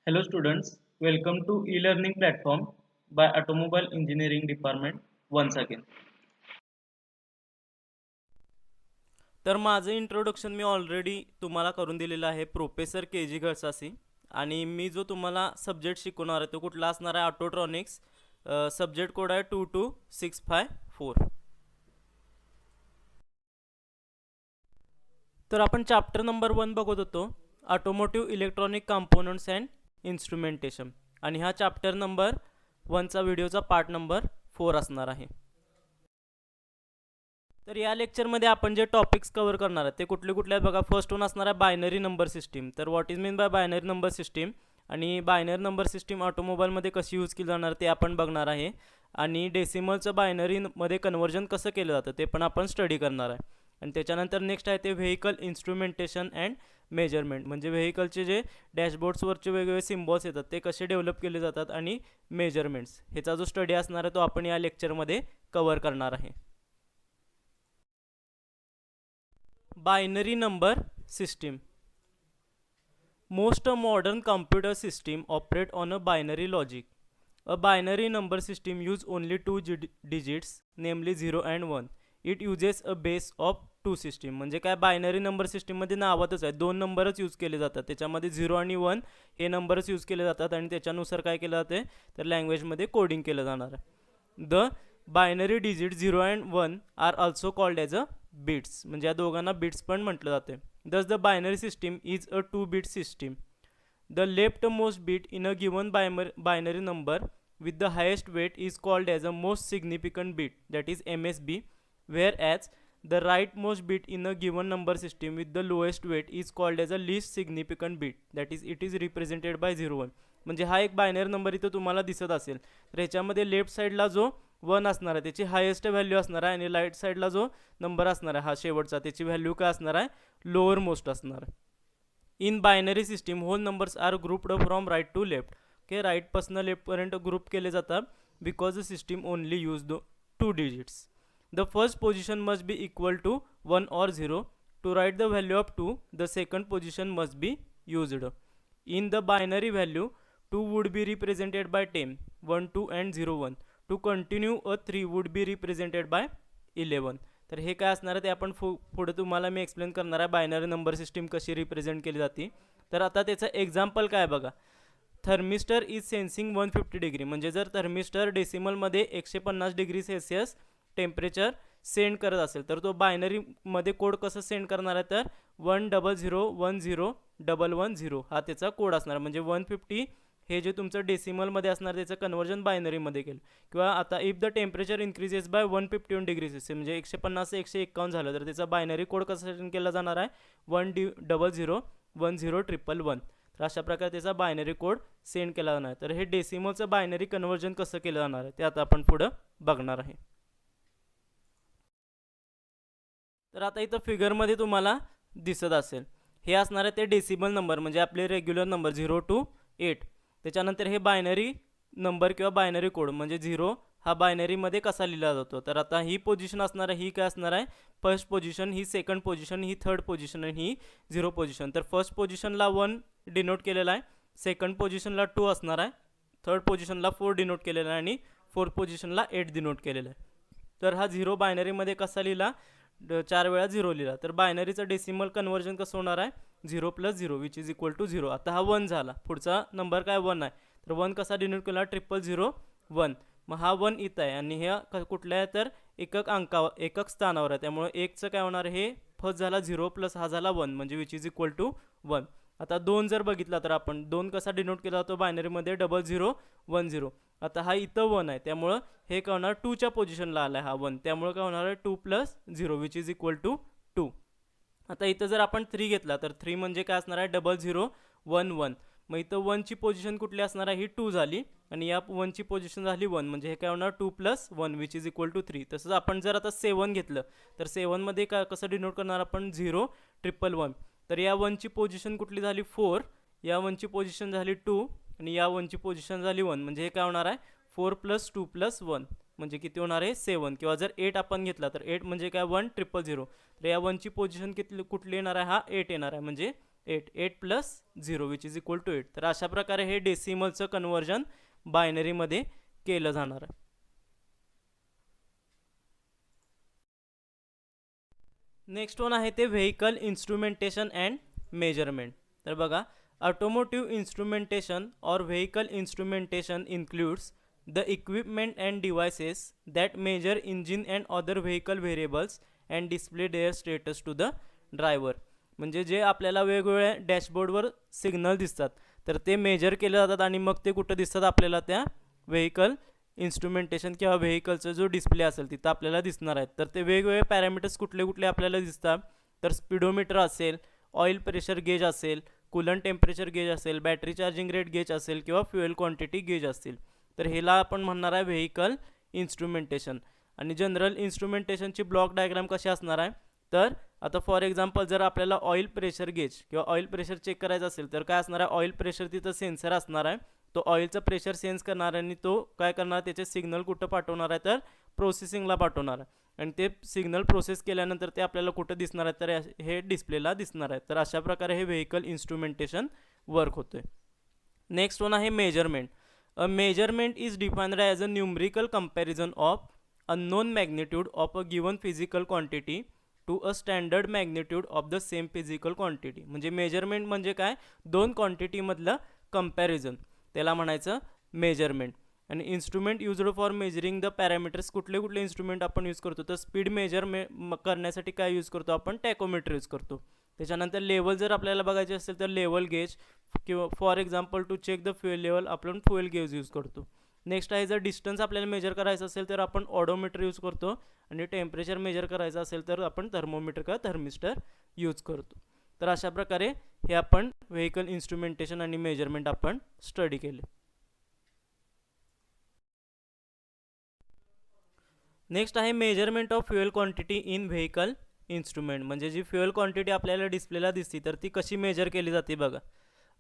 Hello students, welcome to e-learning platform by Automobile Engineering Department once again. तर माझं introduction मी already तुम्हाला करून दिलेलं आहे प्रोफेसर के जी घळसासी. आणि मी जो तुम्हाला सब्जेक्ट शिकवणार आहे तो कुठला असणार आहे ऑटोट्रॉनिक्स. सब्जेक्ट कोड आहे 22654. तर आपण चॅप्टर नंबर 1 बघत होतो, automotive electronic components and instrumentation. आणि हा चॅप्टर नंबर 1चा व्हिडिओचा पार्ट नंबर 4 असणार आहे. तर या लेक्चरमध्ये आपण जे टॉपिक्स कव्हर करणार आहेत ते कुठले कुठले आहेत बघा. फर्स्ट वन असणार आहे बायनरी नंबर सिस्टीम. तर what is mean by binary number system आणि बायनरी नंबर सिस्टीम ऑटोमोबाईलमध्ये कशी यूज केली जाणार ते आपण बघणार आहे. आणि डेसिमलचं बायनरीमध्ये कन्व्हर्जन कसं केलं जातं ते पण आपण स्टडी करणार आहे. आणि त्याच्यानंतर नेक्स्ट आहे ते व्हेकल इन्स्ट्रुमेंटेशन अँड मेजरमेंट, म्हणजे व्हेकलचे जे डॅशबोर्ड्सवरचे वेगवेगळे सिम्बॉल्स येतात ते कसे डेव्हलप केले जातात आणि मेजरमेंट्स ह्याचा जो स्टडी असणार आहे तो आपण या लेक्चरमध्ये कव्हर करणार आहे. Binary number system. Most modern computer system operate on a binary logic. A binary number system use only two digits, namely 0 and 1. It uses a base of two system. म्हणजे काय, बायनरी नंबर सिस्टीममध्ये नावातच आहे, दोन नंबरच use केले जातात. त्याच्यामध्ये 0 आणि 1 हे नंबरच यूज केले जातात आणि त्याच्यानुसार काय केलं जाते तर लँग्वेजमध्ये कोडिंग केलं जाणार आहे. The binary digit 0 and 1 are also called as a bits, म्हणजे या दोघांना बिट्स पण म्हटलं जाते. Thus the binary system is a 2-bit system. The left most bit in a given binary number with the highest weight is called as a most significant bit, that is MSB, whereas the rightmost bit in a given number system with the lowest weight is called as a least significant bit, that is it is represented by 0 1. म्हणजे हा एक binary number इथं तुम्हाला दिसत असेल तर ह्याच्यामध्ये left साईडला जो 1 असणार आहे त्याची हायेस्ट व्हॅल्यू असणार आहे आणि राईट साईडला जो नंबर असणार आहे हा शेवटचा त्याची व्हॅल्यू काय असणार आहे लोअर मोस्ट असणार आहे. In binary system whole numbers are grouped from right to left. Okay, राईटपासून लेफ्टपर्यंत ग्रुप केले जातात because the system only use the 2 digits. The first position must be equal to 1 or 0. To write the value of 2, the second position must be used. In the binary value, 2 would be represented by 10, 1 2 and 0 1. To continue, a 3 would be represented by 11. तर हे काय असणार आहे ते आपण पुढे तुम्हाला मी explain करणार आहे बायनरी नंबर सिस्टीम कशी रिप्रेझेंट केली जाते. तर आता त्याचं एक्झाम्पल काय बघा. थर्मिस्टर इज सेन्सिंग 150 डिग्री, म्हणजे जर थर्मिस्टर डेसिमलमध्ये 150 डिग्री सेल्सिअस टेम्परेचर सेंड करत असेल तर तो बायनरीमध्ये कोड कसं सेंड करणार आहे तर 100101110 हा त्याचा कोड असणार. म्हणजे 150 हे जे तुमचं डेसिमलमध्ये असणार त्याचं कन्वर्जन बायनरीमध्ये केलं. किंवा आता if the temperature increases by 151 degree celsius, म्हणजे 150 ते 151 झालं तर त्याचा बायनरी कोड कसा सेंड केला जाणार आहे 1001011. तर अशा प्रकारे त्याचा बायनरी कोड सेंड केला जाणार आहे. तर हे डेसिमलचं बायनरी कन्वर्जन कसं केलं जाणार आहे ते आता आपण पुढं बघणार आहे. तर आता इथं फिगरमध्ये तुम्हाला दिसत असेल हे असणार आहे ते डेसिमल नंबर, म्हणजे आपले रेग्युलर नंबर 0 to 8. त्याच्यानंतर हे बायनरी नंबर किंवा बायनरी कोड म्हणजे 0 हा बायनरीमध्ये कसा लिहिला जातो. तर आता ही पोझिशन असणार आहे, ही काय असणार आहे फर्स्ट पोझिशन, ही सेकंड पोझिशन, ही थर्ड पोझिशन आणि ही 0 पोझिशन. तर फर्स्ट पोझिशनला 1 डिनोट केलेला आहे, सेकंड पोझिशनला 2 असणार आहे, थर्ड पोझिशनला 4 डिनोट केलेला आहे आणि फोर्थ पोझिशनला 8 डिनोट केलेला आहे. तर हा 0 बायनरीमध्ये कसा लिहिला 4 वेळा 0 लिहिला. तर बायनरीचं डेसिमल कन्वर्जन कसं होणार आहे 0 + 0 विच इज इक्वल टू 0. आता हा 1 झाला, पुढचा नंबर काय 1 आहे. तर 1 कसा डिनोट केला 0001. मग हा 1 इथं आहे आणि हे कुठला आहे तर एकक स्थानावर आहे, त्यामुळे एकचं काय होणार हे फर्स्ट झाला 0 + हा झाला 1 म्हणजे विच इज इक्वल टू 1. आता 2 जर बघितला तर आपण 2 कसा डिनोट केला जातो बायनरीमध्ये 0010. आता हा इथं 1 आहे त्यामुळं हे काय होणार 2च्या पोझिशनला आला आहे हा 1, त्यामुळे काय होणार आहे 2 + 0 विच इज इक्वल टू 2. आता इथं जर आपण 3 घेतला तर 3 म्हणजे काय असणार आहे 0011. मग इथं 1ची पोझिशन कुठली असणार आहे ही 2 झाली आणि या 1ची पोझिशन झाली 1, म्हणजे हे काय होणार 2 + 1 विच इज इक्वल टू 3. तसंच आपण जर आता 7 घेतलं तर 7मध्ये काय कसं डिनोट करणार आपण 0111. तर या 1ची पोझिशन कुठली झाली 4, या 1ची पोझिशन झाली 2 आणि या 1ची पोझिशन झाली 1, म्हणजे हे काय होणार आहे 4 + 2 + 1 म्हणजे किती होणार आहे 7. किंवा जर 8 आपण घेतला तर 8 म्हणजे काय 1000. तर या 1ची पोझिशन कुठली येणार आहे हा 8 येणार आहे, म्हणजे 8 plus 0 which is equal to 8. तर अशा प्रकारे हे डेसिमलचं कन्वर्जन बायनरीमध्ये केलं जाणार आहे. नेक्स्ट वन आहे ते व्हेकल इन्स्ट्रुमेंटेशन अँड मेजरमेंट. तर बघा, ऑटोमोटिव्ह इन्स्ट्रुमेंटेशन और vehicle instrumentation includes the equipment and devices that measure engine and other vehicle variables and display their status to the driver. म्हणजे जे आपल्याला वेगवेगळ्या डॅशबोर्डवर सिग्नल दिसतात तर ते मेजर केले जातात आणि मग ते कुठं दिसतात आपल्याला त्या व्हेकल इन्स्ट्रुमेंटेशन किंवा व्हेकलचा जो डिस्प्ले असेल तिथं आपल्याला दिसणार आहेत. तर ते वेगवेगळे पॅरामीटर्स कुठले कुठले आपल्याला दिसतात तर स्पीडोमीटर असेल, ऑइल प्रेशर गेज असेल, कूलन टेम्परेचर गेज असेल, बॅटरी चार्जिंग रेट गेज असेल किंवा फ्युएल क्वांटिटी गेज असतील. तर ह्याला आपण म्हणणार आहे व्हेकल इन्स्ट्रुमेंटेशन. आणि जनरल इन्स्ट्रुमेंटेशनची ब्लॉक डायग्राम कशी असणार आहे तर आता फॉर एक्झाम्पल जर आपल्याला ऑइल प्रेशर गेज किंवा ऑइल प्रेशर चेक करायचं असेल तर काय असणार आहे, ऑइल प्रेशर तिथं सेन्सर असणार आहे. तो ऑइलचं प्रेशर सेन्स करणार आणि तो काय करणार, त्याचे सिग्नल कुठं पाठवणार आहे तर प्रोसेसिंगला पाठवणार आहे. आणि ते सिग्नल प्रोसेस केल्यानंतर ते आपल्याला कुठं दिसणार आहे तर हे डिस्प्लेला दिसणार आहे. तर अशा प्रकारे हे व्हेकल इन्स्ट्रुमेंटेशन वर्क होतं आहे. नेक्स्ट वन आहे measurement. A measurement is defined as a numerical comparison of unknown magnitude of a given physical quantity to a standard magnitude of the same physical quantity. म्हणजे measurement म्हणजे काय, दोन क्वांटिटीमधलं comparison, त्याला म्हणायचं मेजरमेंट. आणि instrument used for measuring the parameters, कुठले कुठले इन्स्ट्रुमेंट आपण यूज करतो तर स्पीड मेजर करण्यासाठी काय यूज करतो आपण, टॅकोमीटर यूज करतो. त्याच्यानंतर लेवल जर आपल्याला बघायचे असेल तर लेवल गेज किंवा for example to check the fuel level आपण फ्युएल गेज यूज करतो. नेक्स्ट आहे जर डिस्टन्स आपल्याला मेजर करायचं असेल तर आपण ऑडोमीटर यूज करतो आणि टेम्परेचर मेजर करायचं असेल तर आपण थर्मोमीटर किंवा थर्मिस्टर यूज करतो. तर अशा प्रकारे हे आपण व्हेकल इन्स्ट्रुमेंटेशन आणि मेजरमेंट आपण स्टडी केले. नेक्स्ट आहे measurement of fuel quantity in vehicle instrument. म्हणजे जी फ्युएल क्वांटिटी आपल्याला डिस्प्लेला दिसते तर ती कशी मेजर केली जाते बघा.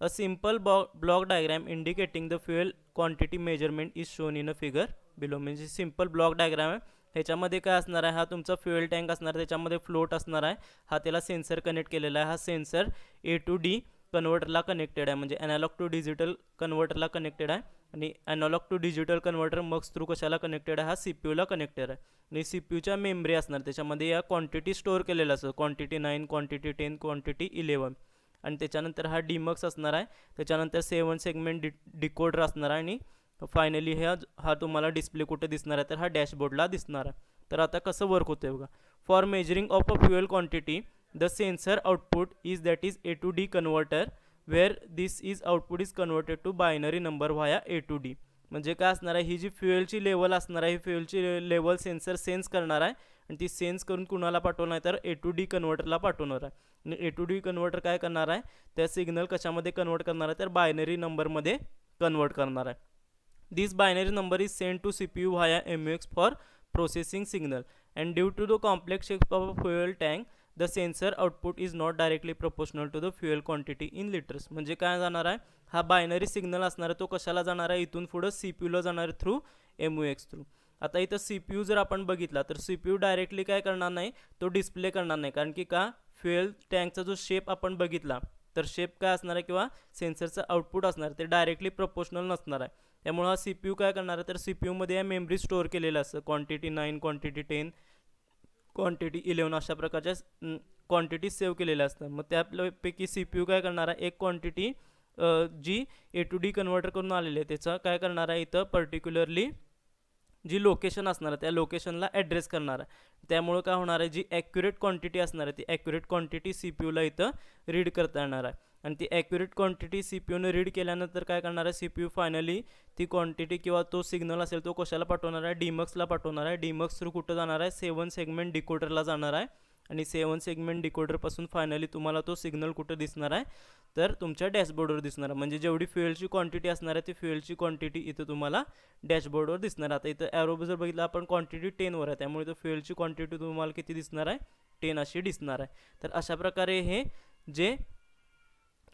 A simple block diagram indicating the fuel quantity measurement is shown in a figure below. म्हणजे सिम्पल ब्लॉक डायग्राम आहे. ह्याच्यामध्ये काय असणार आहे, हा तुमचा फ्युएल टँक असणार, त्याच्यामध्ये फ्लोट असणार आहे, हा त्याला सेन्सर कनेक्ट केलेला आहे. हा सेन्सर A to D कन्व्हर्टरला कनेक्टेड आहे, म्हणजे ॲनालॉग टू डिजिटल कन्व्हर्टरला कनेक्टेड आहे. आणि ॲनालॉग टू डिजिटल कन्व्हर्टर मग थ्रू कशाला कनेक्टेड आहे, हा CPU ला कनेक्टेड आहे. आणि CPUच्या मेमरी असणार, त्याच्यामध्ये या क्वांटिटी स्टोअर केलेलं असतं, क्वांटिटी 9, क्वांटिटी 10, क्वांटिटी 11. आणि त्याच्यानंतर हा डीमक्स असणार आहे, त्याच्यानंतर 7 सेगमेंट डिकोडर असणार आहे. आणि फायनली हा तुम्हाला डिस्प्ले कुठे दिसणार आहे तर हा डॅशबोर्डला दिसणार आहे. तर आता कसं वर्क होतं बघा. For measuring of a fuel quantity the sensor output is that is A to D converter where this is output is converted to binary number via A to D. म्हणजे काय असणार आहे, ही जी फ्युएलची लेवल असणार आहे, ही फ्युएलची level sensor sense करणार आहे आणि ती सेन्स करून कुणाला पाठवणार आहे तर A to D कन्व्हर्टरला पाठवणार आहे. आणि A to D कन्व्हर्टर काय करणार आहे, त्या सिग्नल कशामध्ये कन्वर्ट करणार आहे तर बायनरी नंबरमध्ये कन्वर्ट करणार आहे. This binary number is sent to CPU via MUX for processing signal, and due to the complex shape of a fuel tank, the sensor output is not directly proportional to the fuel quantity in liters. म्हणजे काय जाणार आहे, हा binary signal असणार आहे, तो कशाला जाणार आहे, इथून पुढं CPUला जाणार आहे थ्रू MUX थ्रू. आता इथं CPU जर आपण बघितला तर CPU डायरेक्टली काय करणार नाही, तो डिस्प्ले करणार नाही. कारण की का, फ्युएल टँकचा जो शेप आपण बघितला तर शेप काय असणार आहे किंवा सेन्सरचं आउटपुट असणार ते डायरेक्टली प्रोपोर्शनल नसणार आहे. त्यामुळे हा CPU काय करणार आहे तर CPUमध्ये या मेमरी स्टोअर केलेलं असतं, क्वांटिटी 9, क्वांटिटी 10, क्वांटिटी 11 अशा प्रकारच्या क्वांटिटी सेव्ह केलेल्या असतात. मग त्यापैकी CPU काय करणार आहे, एक क्वांटिटी जी A to D कन्व्हर्टर करून आलेली आहे त्याचं काय करणार आहे, इथं पर्टिक्युलरली जी लोकेशन असणार आहे त्या लोकेशनला ॲड्रेस करणार आहे. त्यामुळं काय होणार आहे, जी ॲक्युरेट क्वांटिटी असणार आहे ती ॲक्युरेट क्वांटिटी CPUला इथं रीड करता येणार आहे. आणि ती ॲक्युरेट क्वांटिटी CPUने रीड केल्यानंतर काय करणार आहे, CPU फायनली ती क्वांटिटी किंवा तो सिग्नल असेल तो कशाला पाठवणार आहे, डीमक्सला पाठवणार आहे. डीमक्स थ्रू कुठं जाणार आहे, 7 सेगमेंट डिकोडरला जाणार आहे. आणि 7 सेगमेंट डिकोडरपासून फायनली तुम्हाला तो सिग्नल कुठं दिसणार आहे तर तुमच्या डॅशबोर्डवर दिसणार आहे. म्हणजे जेवढी फ्युएलची क्वांटिटी असणार आहे ती फ्युएलची क्वांटिटी इथं तुम्हाला डॅशबोर्डवर दिसणार आहे. आता इथं ॲरो जर बघितलं आपण क्वांटिटी 10 वर आहे, त्यामुळे इथं फ्युएलची क्वांटिटी तुम्हाला किती दिसणार आहे, 10 अशी दिसणार आहे. तर अशा प्रकारे हे जे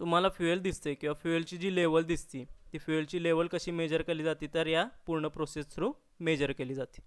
तुम्हाला फ्युएल दिसते किंवा फ्युएलची जी लेवल दिसते ती फ्युएलची लेवल कशी मेजर केली जाते तर या पूर्ण प्रोसेस थ्रू मेजर केली जाते.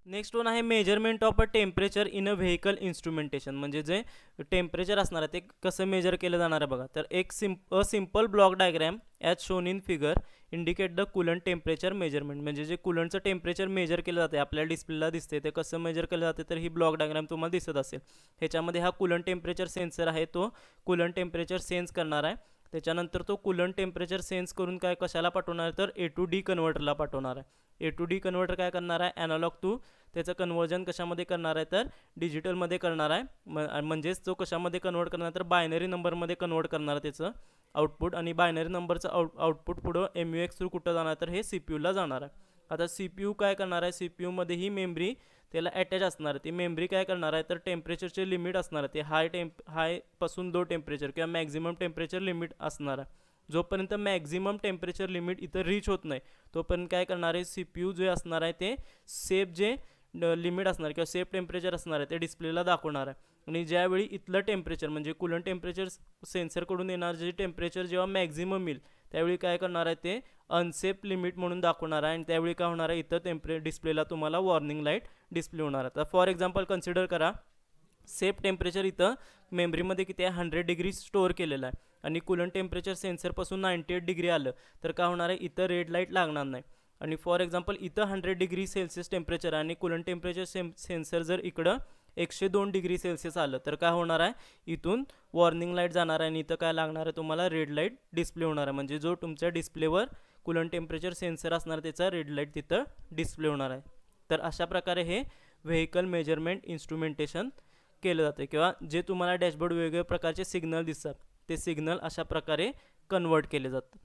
नेक्स्ट वन आहे measurement of a temperature in a vehicle instrumentation, म्हणजे जे टेम्परेचर असणार आहे ते कसं मेजर केलं जाणार आहे बघा. तर एक simple block diagram as shown in figure indicate the coolant temperature measurement, म्हणजे जे कुलंटचं टेम्परेचर मेजर केलं जाते आपल्या डिस्प्लेला दिसते ते कसं मेजर केलं जाते, तर ही ब्लॉक डायग्राम तुम्हाला दिसत असेल. ह्याच्यामध्ये हा कुलंट टेम्परेचर सेन्सर आहे, तो कुलंट टेम्परेचर सेन्स करणार आहे. त्याच्यानंतर तो कुलंट टेम्परेचर सेन्स करून काय कशाला पाठवणार आहे, तर A to D कन्व्हर्टरला पाठवणार आहे. A to D कन्व्हर्टर काय करणार आहे, ॲनालॉग टू त्याचं कन्वर्जन कशामध्ये करणार आहे, तर डिजिटलमध्ये करणार आहे. म्हणजेच तो कशामध्ये कन्वर्ट करणार, तर बायनरी नंबरमध्ये कन्वर्ट करणार आहे त्याचं आउटपुट. आणि बायनरी नंबरचं आउटपुट पुढं MUX थ्रू कुठं जाणार, तर हे CPU जाणार आहे. आता CPU काय करणार आहे, CPU ही मेमरी त्याला अटॅच असणार आहे. ती मेमरी काय करणार आहे, तर टेम्परेचरचे लिमिट असणार आहे, ते हायपासून लो टेम्परेचर किंवा मॅक्झिमम टेम्परेचर लिमिट असणार आहे. जोपर्यंत मॅक्झिमम टेम्परेचर लिमिट इथं रीच होत नाही तोपर्यंत काय करणार आहे, CPU जे असणार आहे ते सेफ जे लिमिट असणार किंवा सेफ टेम्परेचर असणार आहे ते डिस्प्लेला दाखवणार आहे. आणि ज्यावेळी इथलं टेम्परेचर म्हणजे कुलंट टेम्परेचर सेन्सरकडून येणार जे टेम्परेचर जेव्हा मॅक्झिमम येईल त्यावेळी काय करणार आहे, ते अनसेफ लिमिट म्हणून दाखवणार आहे. आणि त्यावेळी काय होणार आहे, इथं डिस्प्लेला तुम्हाला वॉर्निंग लाईट डिस्प्ले होणार आहे. तर फॉर एक्झाम्पल कन्सिडर करा, सेफ टेम्परेचर इथं मेमरीमध्ये किती आहे, 100 डिग्री स्टोअर केलेलं आहे आणि कुलंट टेम्परेचर सेन्सरपासून 98 डिग्री आलं तर काय होणार आहे, इथं रेड लाईट लागणार नाही. आणि फॉर एक्झाम्पल इथं 100 डिग्री सेल्सिअस टेम्परेचर आणि कुलंट टेम्परेचर सेन्सर जर इकडं 102 डिग्री सेल्सिअस आलं तर काय होणार आहे, इथून वॉर्निंग लाईट जाणार आहे आणि इथं काय लागणार आहे, तुम्हाला रेड लाईट डिस्प्ले होणार आहे. म्हणजे जो तुमच्या डिस्प्लेवर कुलंट टेम्परेचर सेन्सर असणार त्याचा रेड लाईट तिथं डिस्प्ले होणार आहे. तर अशा प्रकारे हे व्हेकल मेजरमेंट इन्स्ट्रुमेंटेशन केलं जाते किंवा जे तुम्हाला डॅशबोर्ड वेगवेगळ्या प्रकारचे सिग्नल दिसतात ते सिग्नल अशा प्रकारे कन्वर्ट केले जातात.